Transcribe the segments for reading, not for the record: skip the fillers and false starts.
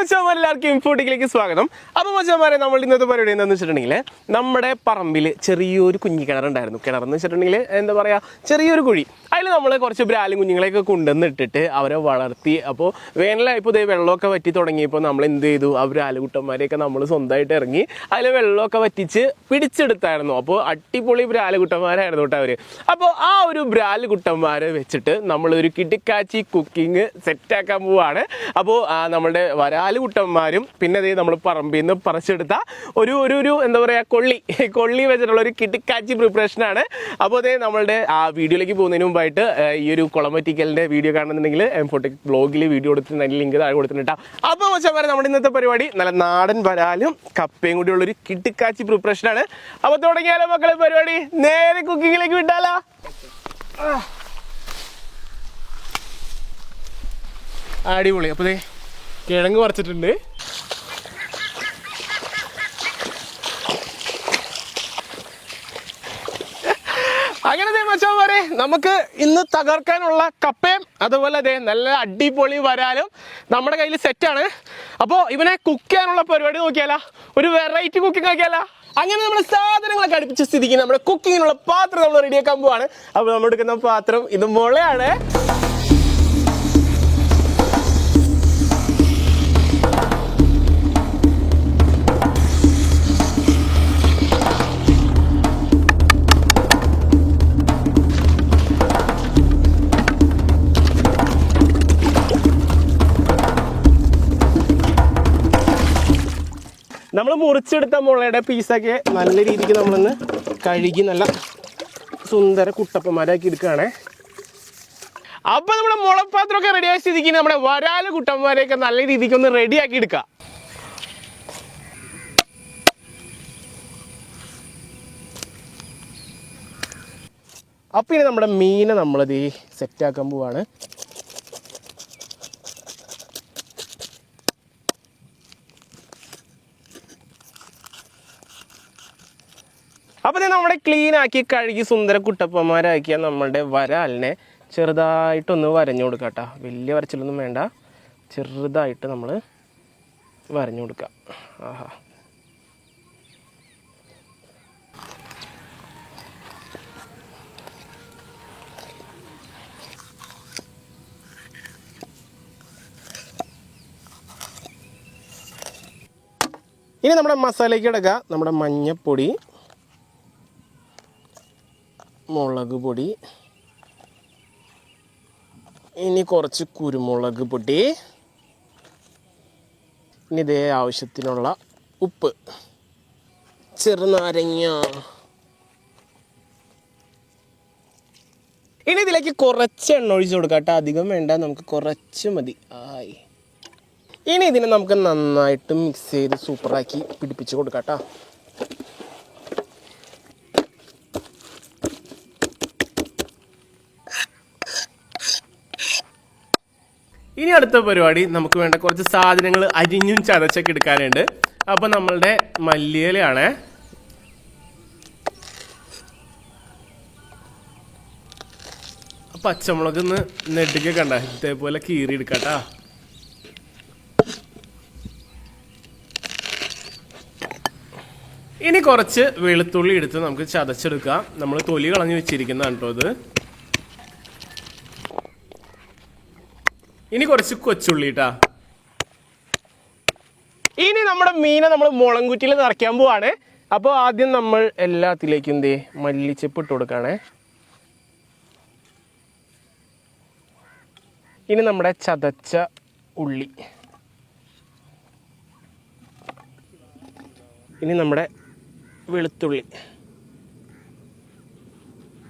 എല്ലാവർക്കും ഇൻഫോട്ടിക്കിലേക്ക് സ്വാഗതം. അപ്പോൾ മച്ചാന്മാരെ, നമ്മൾ ഇന്നത്തെ പരിപാടി എന്താണെന്ന് വെച്ചിട്ടുണ്ടെങ്കിൽ, നമ്മുടെ പറമ്പിൽ ചെറിയൊരു കുഞ്ഞി കിണറുണ്ടായിരുന്നു. കിണറെന്ന് വെച്ചിട്ടുണ്ടെങ്കിൽ എന്താ പറയുക, ചെറിയൊരു കുഴി. അതിൽ നമ്മൾ കുറച്ച് ബ്രാലും കുഞ്ഞുങ്ങളെയൊക്കെ കൊണ്ടുവന്നിട്ടിട്ട് അവരെ വളർത്തി. അപ്പോൾ വേനലായപ്പോൾ ഇതേ വെള്ളമൊക്കെ വറ്റി തുടങ്ങിയപ്പോൾ നമ്മൾ എന്ത് ചെയ്തു, ആ ബ്രാലുകുട്ടന്മാരെയൊക്കെ നമ്മൾ സ്വന്തമായിട്ട് ഇറങ്ങി അതിൽ വെള്ളമൊക്കെ വറ്റിച്ച് പിടിച്ചെടുത്തായിരുന്നു. അപ്പോൾ അടിപൊളി ബ്രാലുകുട്ടന്മാരായിരുന്നു കേട്ടോ അവർ. അപ്പോൾ ആ ഒരു ബ്രാലുകുട്ടന്മാരെ വെച്ചിട്ട് നമ്മളൊരു കിടുക്കാച്ചി കുക്കിംഗ് സെറ്റാക്കാൻ പോവുകയാണ്. അപ്പോൾ നമ്മുടെ വരാലുകുട്ടന്മാരും പിന്നെ അതേ നമ്മൾ പറമ്പിൽ നിന്ന് പറിച്ചെടുത്ത ഒരു എന്താ പറയുക, കൊള്ളി വെച്ചിട്ടുള്ള ഒരു കിടുക്കാച്ചി പ്രിപ്പറേഷനാണ്. അപ്പോൾ അതേ നമ്മളുടെ ആ വീഡിയോയിലേക്ക് പോകുന്നതിന് മുമ്പായിട്ട് ഈ ഒരു കുളം വറ്റിക്കലിൻ്റെ വീഡിയോ കാണുന്നുണ്ടെങ്കിൽ എംഫോട്ടിക് ബ്ലോഗിൽ വീഡിയോ കൊടുത്തിട്ടുണ്ട്, അതിൽ ലിങ്ക് താഴെ കൊടുത്തിട്ടുണ്ട്. അപ്പോൾ മച്ചാന്മാരെ, നമ്മുടെ ഇന്നത്തെ പരിപാടി നല്ല നാടൻ വരാലും കപ്പയും കൂടിയുള്ളൊരു കിടുക്കാച്ചി പ്രിപ്പറേഷനാണ്. അപ്പോൾ തുടങ്ങിയാലോ മക്കളെ പരിപാടി? നേരെ കുക്കിങ്ങിലേക്ക് വിട്ടാലോ? അടിപൊളി. അപ്പോൾ കിഴങ്ങ് പറിച്ചിട്ടുണ്ട്. അങ്ങനത്തെ മച്ചാന്മാരെ, നമുക്ക് ഇന്ന് തകർക്കാനുള്ള കപ്പയും അതുപോലെ അതെ നല്ല അടിപൊളി വരാലും നമ്മുടെ കയ്യിൽ സെറ്റാണ്. അപ്പോൾ ഇവനെ കുക്ക് ചെയ്യാനുള്ള പരിപാടി നോക്കിയാലോ, ഒരു വെറൈറ്റി കുക്കിംഗ് നോക്കിയാലോ. അങ്ങനെ നമ്മുടെ സാധനങ്ങളൊക്കെ അടുപ്പിച്ച സ്ഥിതിക്ക് നമ്മുടെ കുക്കിങ്ങിനുള്ള പാത്രം നമ്മൾ റെഡിയാക്കാൻ പോവാണ്. അപ്പോൾ നമ്മൾ എടുക്കുന്ന പാത്രം ഇത് മുളയാണ്. നമ്മൾ മുറിച്ചെടുത്ത മുളയുടെ പീസൊക്കെ നല്ല രീതിക്ക് നമ്മളൊന്ന് കഴുകി നല്ല സുന്ദര കുട്ടപ്പന്മാരാക്കി എടുക്കുകയാണേ. അപ്പോൾ നമ്മുടെ മുളപ്പാത്രമൊക്കെ റെഡിയായ സ്ഥിതിക്ക് നമ്മുടെ വരാല് കുട്ടന്മാരെയൊക്കെ നല്ല രീതിക്ക് ഒന്ന് റെഡിയാക്കി എടുക്കുക. അപ്പം ഇനി നമ്മുടെ മീനെ നമ്മളത് സെറ്റാക്കാൻ പോവാണ്. അപ്പോൾ നമ്മുടെ ക്ലീനാക്കി കഴുകി സുന്ദര കുട്ടപ്പന്മാരാക്കിയ നമ്മളുടെ വരാലിനെ ചെറുതായിട്ടൊന്ന് വരഞ്ഞു കൊടുക്കുക കേട്ടോ. വലിയ വരച്ചിലൊന്നും വേണ്ട, ചെറുതായിട്ട് നമ്മൾ വരഞ്ഞു കൊടുക്കുക. ആഹാ, ഇനി നമ്മുടെ മസാലയ്ക്ക് കിടക്കുക. നമ്മുടെ മഞ്ഞപ്പൊടി, മുളക് പൊടി, ഇനി കുറച്ച് കുരുമുളക് പൊടി, ഇനി ഇതേ ആവശ്യത്തിനുള്ള ഉപ്പ്, ചെറുനാരങ്ങ. ഇനി ഇതിലേക്ക് കുറച്ച് എണ്ണ ഒഴിച്ച് കൊടുക്കാം കേട്ടോ, അധികം വേണ്ട, നമുക്ക് കുറച്ച് മതി. ആയി, ഇനി ഇതിനെ നമുക്ക് നന്നായിട്ട് മിക്സ് ചെയ്ത് സൂപ്പറാക്കി പിടിപ്പിച്ച് കൊടുക്കാം കേട്ടോ. ഇനി അടുത്ത പരിപാടി, നമുക്ക് വേണ്ട കുറച്ച് സാധനങ്ങൾ അരിഞ്ഞും ചതച്ചൊക്കെ എടുക്കാനുണ്ട്. അപ്പം നമ്മളുടെ മല്ലിയിലയാണ്. പച്ചമുളക് നെടുക്കെ കണ്ട ഇതേപോലെ കീറി എടുക്കാട്ടാ. ഇനി കുറച്ച് വെളുത്തുള്ളി എടുത്ത് നമുക്ക് ചതച്ചെടുക്കാം. നമ്മൾ തൊലി കളഞ്ഞു വെച്ചിരിക്കുന്നതാണ് കേട്ടോ ഇത്. ഇനി കുറച്ച് കൊച്ചുള്ളി ഇട്ടാ. ഇനി നമ്മുടെ മീനെ നമ്മൾ മുളങ്കുറ്റിയിൽ നിറയ്ക്കാൻ പോവാണ്. അപ്പോൾ ആദ്യം നമ്മൾ എല്ലാത്തിലേക്കും എന്തേ മല്ലിച്ചപ്പ് ഇട്ട് കൊടുക്കുകയാണേ. ഇനി നമ്മുടെ ചതച്ച ഉള്ളി, ഇനി നമ്മുടെ വെളുത്തുള്ളി,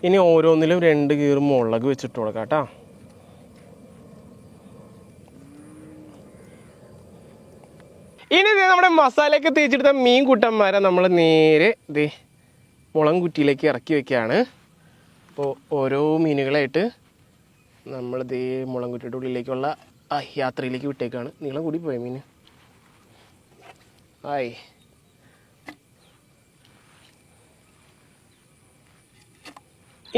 ഇനി ഓരോന്നിലും 2 കീറ് മുളക് വെച്ചിട്ട് കൊടുക്കാം കേട്ടോ. ഇനി നമ്മുടെ മസാലയൊക്കെ തേച്ചെടുത്ത മീൻ കുട്ടന്മാരെ നമ്മൾ നേരെ ഇതേ മുളം കുറ്റിയിലേക്ക് ഇറക്കി വെക്കുകയാണ്. അപ്പോൾ ഓരോ മീനുകളായിട്ട് നമ്മളിതേ മുളം കുറ്റിയുടെ ഉള്ളിലേക്കുള്ള യാത്രയിലേക്ക് വിട്ടേക്കാണ്. നീളം കൂടി പോയ മീൻ. ആയി,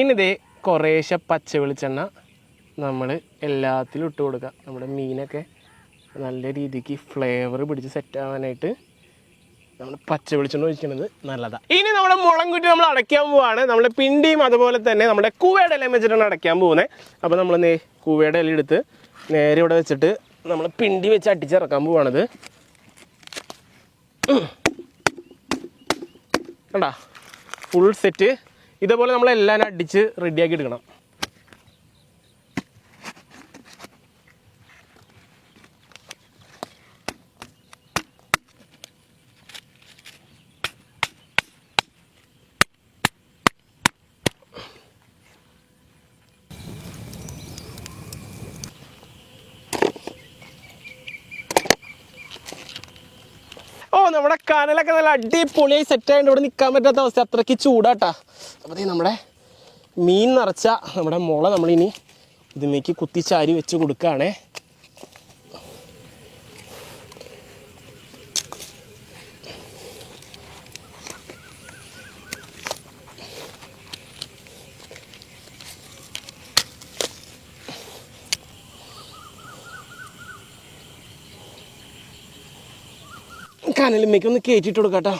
ഇനി ഇതേ കുറേശ്ശെ പച്ച വെളിച്ചെണ്ണ നമ്മൾ എല്ലാത്തിലും ഇട്ട് കൊടുക്കുക. നമ്മുടെ മീനൊക്കെ നല്ല രീതിക്ക് ഫ്ലേവർ പിടിച്ച് സെറ്റ് ആവാനായിട്ട് നമ്മൾ പച്ച വെളിച്ചെണ്ണ ഒഴിക്കുന്നത് നല്ലതാണ്. ഇനി നമ്മുടെ മുളം കുറ്റി നമ്മൾ അടയ്ക്കാൻ പോവാണ്. നമ്മുടെ പിണ്ടിയും അതുപോലെ തന്നെ നമ്മുടെ കൂവയുടെ ഇലയും വെച്ചിട്ടാണ് അടയ്ക്കാൻ പോകുന്നത്. അപ്പോൾ നമ്മൾ കൂവയുടെ ഇല എടുത്ത് നേരെ ഇവിടെ വെച്ചിട്ട് നമ്മൾ പിണ്ടി വെച്ച് അടിച്ചിറക്കാൻ പോവാണത്. കണ്ടാ ഫുൾ സെറ്റ് ഇതേപോലെ നമ്മളെല്ലാം അടിച്ച് റെഡിയാക്കി എടുക്കണം. നമ്മുടെ കനലൊക്കെ നല്ല അടിപൊളിയായി സെറ്റായിട്ട് ഇവിടെ നിൽക്കാൻ പറ്റാത്ത അവസ്ഥ, അത്രയ്ക്ക് ചൂടാട്ടാ. അപ്പോൾ നമ്മുടെ മീൻ നിറച്ച നമ്മുടെ മുള നമ്മളിനി ഇതിലേക്ക് കുത്തിച്ചാരി വെച്ച് കൊടുക്കുകയാണേ. കനലിലേക്ക് ഒന്ന് കയറ്റിട്ട് കൊടുക്കാട്ടോ.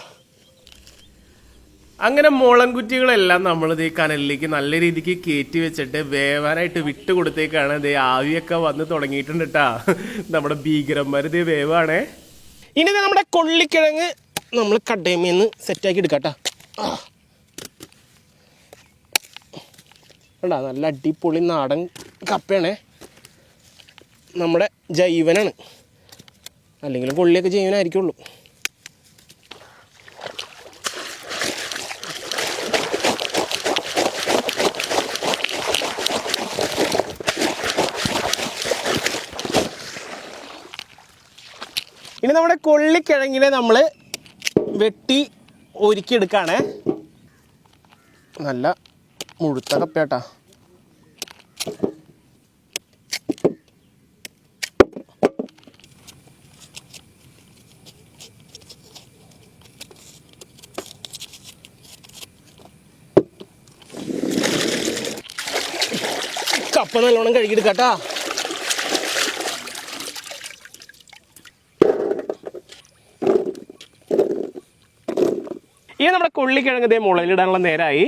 അങ്ങനെ മുളംകുറ്റികളെല്ലാം നമ്മളിത് ഈ കനലിലേക്ക് നല്ല രീതിക്ക് കയറ്റി വെച്ചിട്ട് വേവാനായിട്ട് വിട്ട് കൊടുത്തേക്കാണ്. ഇത് ആവിയൊക്കെ വന്ന് തുടങ്ങിയിട്ടുണ്ട് കേട്ടാ. നമ്മുടെ ഭീകരന്മാർ ഇത് വേവാണേ. ഇനി നമ്മുടെ കൊള്ളിക്കിഴങ്ങ് നമ്മൾ കടയമേന്ന് സെറ്റാക്കി എടുക്കാട്ടോ. കണ്ടാ നല്ല അടിപൊളി നാടൻ കപ്പയാണേ. നമ്മുടെ ജൈവനാണ്, അല്ലെങ്കിലും കൊള്ളിയൊക്കെ ജൈവനായിരിക്കുള്ളൂ. ഇനി നമ്മുടെ കൊള്ളിക്കിഴങ്ങിനെ നമ്മൾ വെട്ടി ഒരുക്കിയെടുക്കുകയാണ്. നല്ല മുഴുത്ത കപ്പയാട്ടാ. കപ്പ നല്ലോണം കഴുകിയെടുക്കാട്ടാ. ഇനി നമ്മുടെ കൊള്ളിക്കിഴങ്ങ് ഇതേ മുളയിലിടാനുള്ള നേരമായി.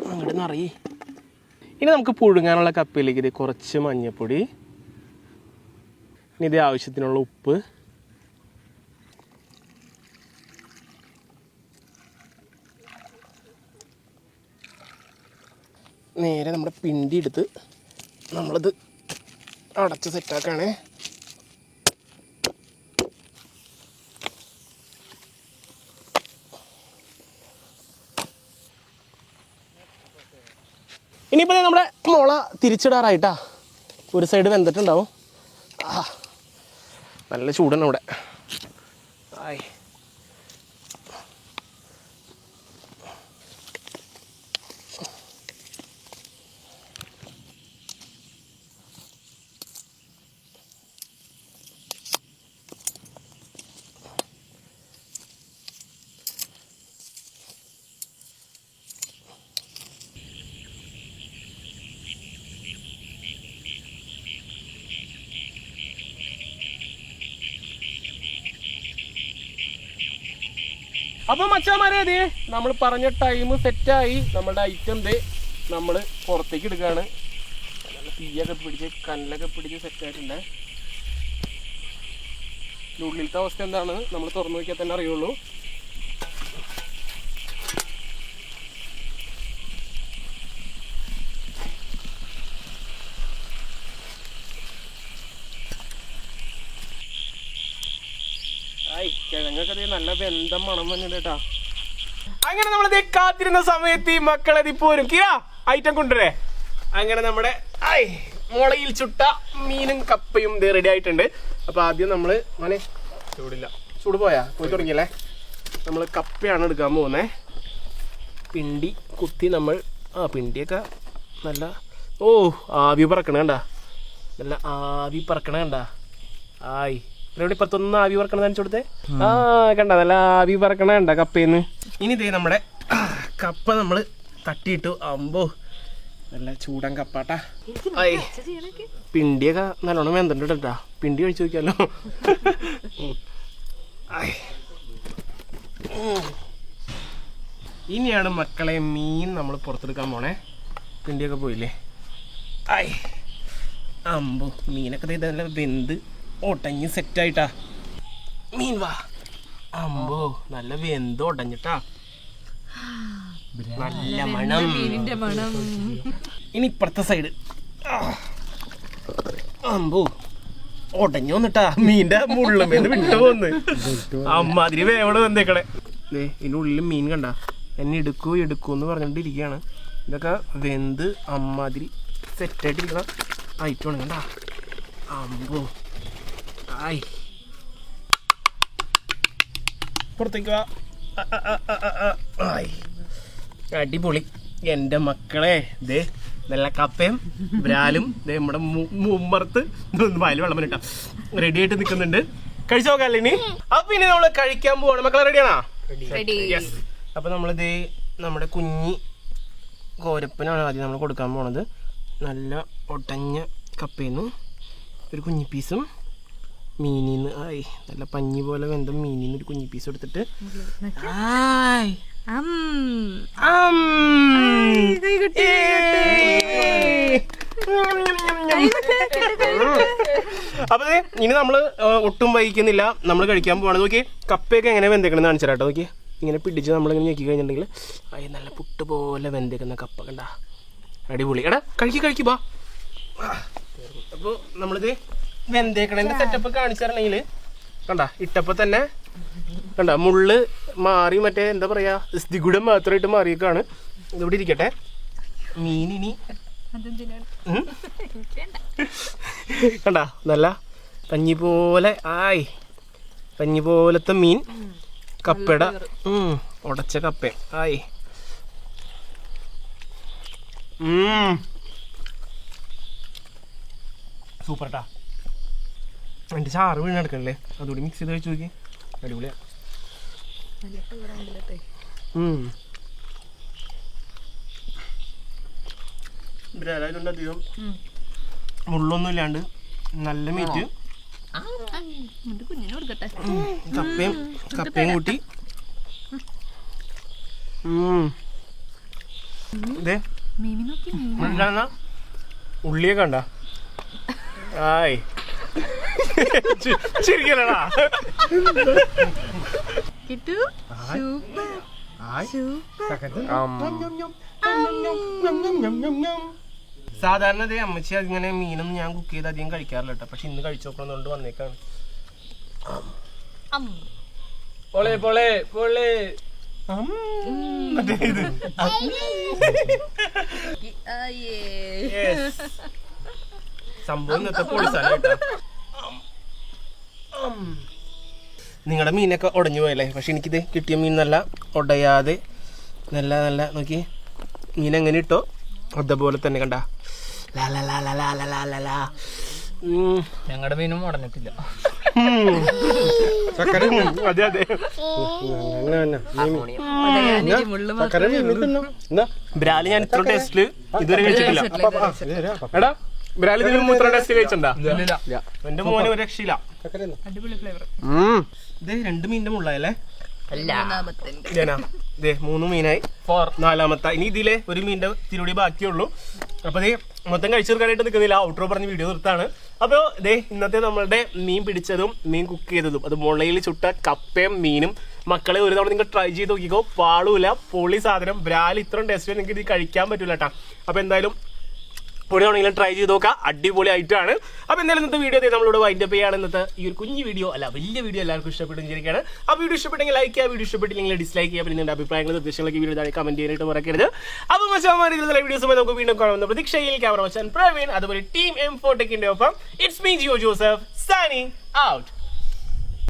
അങ്ങോട്ട് നിറയി. ഇനി നമുക്ക് പുഴുങ്ങാനുള്ള കപ്പയിലേക്ക് ഇത് കുറച്ച് മഞ്ഞൾപ്പൊടി, ഇനി ഇത് ആവശ്യത്തിനുള്ള ഉപ്പ്, നേരെ നമ്മുടെ പിണ്ടി എടുത്ത് നമ്മളിത് അടച്ച് സെറ്റാക്കാണേ. ഇനിയിപ്പോൾ നമ്മുടെ മുള തിരിച്ചിടാറായിട്ടാ. ഒരു സൈഡ് വെന്തിട്ടുണ്ടാവും. നല്ല ചൂടാണ് ഇവിടെ. ആയി അപ്പോൾ മച്ചാമാരെ അതെ നമ്മൾ പറഞ്ഞ ടൈം സെറ്റായി. നമ്മളുടെ ഐറ്റം ദേ നമ്മൾ പുറത്തേക്ക് എടുക്കുകയാണ്. നല്ല തീയൊക്കെ പിടിച്ച് കനലൊക്കെ പിടിച്ച് സെറ്റായിട്ടുണ്ട്. ഉള്ളിലത്തെ അവസ്ഥ എന്താണ് നമ്മൾ തുറന്നു നോക്കിയാൽ തന്നെ അറിയുള്ളൂ. കിഴങ്ങൊക്കെ നല്ല ബന്ധം മണം വന്നിട്ട് കേട്ടാ. അങ്ങനെ നമ്മളിത് കാത്തിരുന്ന സമയത്ത് ഈ മക്കളെ പോരും കിരാ ഐറ്റം കൊണ്ടുവരേ. അങ്ങനെ നമ്മുടെ മുളയിൽ ചുട്ട മീനും കപ്പയും ഇത് റെഡി ആയിട്ടുണ്ട്. അപ്പൊ ആദ്യം നമ്മള് മോനെ ചൂടില്ല, ചൂട് പോയി തുടങ്ങിയല്ലേ. നമ്മൾ കപ്പയാണ് എടുക്കാൻ പോകുന്നത്. പിണ്ടി കുത്തി നമ്മൾ പിണ്ടിയൊക്കെ നല്ല ആവി പറക്കണ കണ്ടാ, നല്ല ആവി പറക്കണ കണ്ടാ. ഇവിടെ ഇപ്പത്തൊന്ന് ആവി പറക്കണ കാണിച്ചു കൊടുത്തേ. കണ്ട നല്ല ആവി പറക്കണ കണ്ട കപ്പയിന്ന്. ഇനി ഇതേ നമ്മുടെ കപ്പ നമ്മൾ തട്ടിയിട്ടു. അമ്പോ നല്ല ചൂടൻ കപ്പാട്ടാ. പിണ്ടിയൊക്കെ നല്ലോണം വെന്തിട്ടാ. പിണ്ടി കഴിച്ചു നോക്കിയാലോ. ഇനിയാണ് മക്കളെ മീൻ നമ്മൾ പുറത്തെടുക്കാൻ പോണേ. പിണ്ടിയൊക്കെ പോയില്ലേ. അമ്പോ മീനൊക്കെ നല്ല വെന്ത് ഒടഞ്ഞ് സെറ്റായിട്ടാ. മീൻ വാ. അമ്പോ നല്ല വെന്ത് ഒടഞ്ഞിട്ടാ. നല്ല മണം. ഇനി ഇപ്പുറത്തെ സൈഡ്. അമ്പോ ഒടഞ്ഞു വന്നിട്ടാ. മീൻ്റെ മുള്ളുമേന്ന് വിട്ടു പോന്ന്. അമ്മാതിരി വേവണ വന്നേക്കണേ. ഇതിനുള്ളിൽ മീൻ കണ്ട. എന്നെ എടുക്കൂ എന്ന് പറഞ്ഞോണ്ടിരിക്കുകയാണ്. ഇതൊക്കെ വെന്ത് അമ്മാതിരി സെറ്റായിട്ടിരിക്കണം ഐറ്റമാണ് കണ്ട. അമ്പോ പുറത്തേക്ക് വാ. അടിപൊളി എൻ്റെ മക്കളെ. ദേ നല്ല കപ്പയും ബ്രാലും ദേ നമ്മുടെ മുമ്പർത്ത് വയല് വെള്ളം ഇട്ടാ റെഡി ആയിട്ട് നിൽക്കുന്നുണ്ട്. കഴിച്ചു നോക്കാല്ലേ ഇനി. അപ്പൊ ഇനി നമ്മള് കഴിക്കാൻ പോവാണ്. മക്കളെ റെഡിയാണോ? യെസ്. അപ്പൊ നമ്മളിതേ നമ്മുടെ കുഞ്ഞി കോരപ്പനാണ് ആദ്യം നമ്മൾ കൊടുക്കാൻ പോണത്. നല്ല ഒടഞ്ഞ കപ്പയിന്ന് ഒരു കുഞ്ഞി പീസും മീനിന്ന് നല്ല പഞ്ഞി പോലെ വെന്ത മീനിന്ന് ഒരു കുഞ്ഞി പീസ് എടുത്തിട്ട് അപ്പൊ ഇനി നമ്മള് ഒട്ടും വൈകുന്നില്ല. നമ്മൾ കഴിക്കാൻ പോവാണ്. നോക്കി കപ്പയൊക്കെ എങ്ങനെ വെന്തേക്കണെന്ന് കാണിച്ചാട്ടോ. നോക്കി ഇങ്ങനെ പിടിച്ച് നമ്മളിങ്ങനെ ഞെക്കി കഴിഞ്ഞിട്ടുണ്ടെങ്കിൽ നല്ല പുട്ട് പോലെ വെന്തേക്കുന്ന കപ്പ കണ്ട. അടിപൊളി. എടാ കഴിക്ക് ബാ. അപ്പോൾ നമ്മളിത് വെന്തേക്കണതിന്റെ സെറ്റപ്പ് കാണിച്ചു തരണമെങ്കിൽ കണ്ട ഇട്ടപ്പോൾ തന്നെ കണ്ട മുള്ള് മാറി മറ്റേ എന്താ പറയാ സ്ഥികുടം മാത്രമായിട്ട് മാറിയേക്കാണ്. ഇതിവിടെ ഇരിക്കട്ടെ. മീനിനി കണ്ട നല്ല പഞ്ഞി പോലെ പഞ്ഞി പോലത്തെ മീൻ കപ്പയുടെ ഉടച്ച കപ്പ സൂപ്പർട്ടാ. എൻ്റെ ചാറ് വീണെടുക്കണല്ലേ. അതുകൂടി മിക്സ് ചെയ്ത് കഴിച്ചു നോക്കി. അടിപൊളിയാ. ബ്രാലായതുകൊണ്ട് അധികം മുള്ളൊന്നും ഇല്ലാണ്ട് നല്ല മീറ്റ്. കപ്പയും കൂട്ടി ഇതേ ഉള്ളിയൊക്കെ കണ്ട. ശരിക്കല്ലടാ. സാധാരണ അതേ അമ്മച്ചി അതിങ്ങനെ മീനൊന്നും ഞാൻ കുക്ക് ചെയ്ത് അധികം കഴിക്കാറില്ല കേട്ടോ. പക്ഷെ ഇന്ന് കഴിച്ചു നോക്കണമെന്നുകൊണ്ട് വന്നേക്കാണ്. പൊളേ പൊളേ പൊളേ. സംഭവം ഇന്നത്തെ പൊളിസാണ് കേട്ടോ. നിങ്ങളുടെ മീനൊക്കെ ഉടഞ്ഞു പോയല്ലേ. പക്ഷെ എനിക്കിത് കിട്ടിയ മീൻ നല്ല ഉടയാതെ നല്ല നല്ല നോക്കി മീൻ എങ്ങനെ ഇട്ടോ അതേപോലെ തന്നെ കണ്ട. ഞങ്ങളുടെ മീനും ഉടഞ്ഞിട്ടില്ല. അതെ അതെ. ബ്രാല് ഞാൻ ഇത്ര ടേസ്റ്റില് ഇതുവരെ കഴിച്ചിട്ടില്ല. എടാ ബ്രാല് ഇതിന് മൂത്ര ടേസ്റ്റ് കഴിച്ചിട്ടുണ്ടാ? എന്റെ മോനെ ഒരു രക്ഷയില്ല. ഇത് 2 മീനിന്റെ മുള്ളായല്ലേ? ഇതേ 3 മീനായി. 4ാമത്തെ. ഇനി ഇതിലെ ഒരു മീനിന്റെ തിരുടി ബാക്കിയുള്ളൂ. അപ്പൊ ഇത് മൊത്തം കഴിച്ചു തീർക്കാനായിട്ട് നിൽക്കുന്നില്ല. ഔട്ട്രോ പറഞ്ഞ് വീഡിയോ നിർത്താണ്. അപ്പോൾ ഇതേ ഇന്നത്തെ നമ്മളുടെ മീൻ പിടിച്ചതും മീൻ കുക്ക് ചെയ്തതും അത് മുളയിൽ ചുട്ട കപ്പയും മീനും മക്കളെ ഒരു തവണ നിങ്ങൾ ട്രൈ ചെയ്ത് നോക്കിക്കോ. പാളൂല. പൊളി സാധനം. ബ്രാല് ഇത്രയും ടേസ്റ്റ് നിങ്ങൾക്ക് ഇത് കഴിക്കാൻ പറ്റൂല കേട്ടാ. അപ്പൊ എന്തായാലും പൊടിയാണെങ്കിലും ട്രൈ ചെയ്ത് നോക്കാം. അടിപൊളി ആയിട്ടാണ്. അപ്പോൾ എന്തായാലും ഇന്നത്തെ വീഡിയോ നമ്മളിവിടെ വൈൻഡപ്പ് ചെയ്യാണ്. ഇന്നത്തെ ഈ ഒരു കുഞ്ഞു വീഡിയോ അല്ല വലിയ വീഡിയോ എല്ലാവർക്കും ഇഷ്ടപ്പെട്ടിരിക്കുകയാണ്. ആ വീഡിയോ ഇഷ്ടപ്പെട്ടെങ്കിൽ ലൈക്ക് ചെയ്യുക. വീഡിയോ ഇഷ്ടപ്പെട്ടില്ലെങ്കിൽ ഡിസ്ലൈക്ക് ചെയ്യുക. പിന്നെ നിങ്ങളുടെ അഭിപ്രായങ്ങൾ നിർദ്ദേശങ്ങളൊക്കെ വീഡിയോ താഴെ കമന്റ് ചെയ്യാനായിട്ട് മറക്കരുത്. അപ്പോൾ മച്ചാമാർ ഇതിലുള്ള വീഡിയോസുമായി നമുക്ക് വീണ്ടും കാണുന്ന പ്രതീക്ഷയിൽ ക്യാമറ മച്ചാൻ പ്രവീൺ അതുപോലെ ടീം M4 ടെക്കിന്റെ ഒപ്പം it's me Jio Joseph signing out.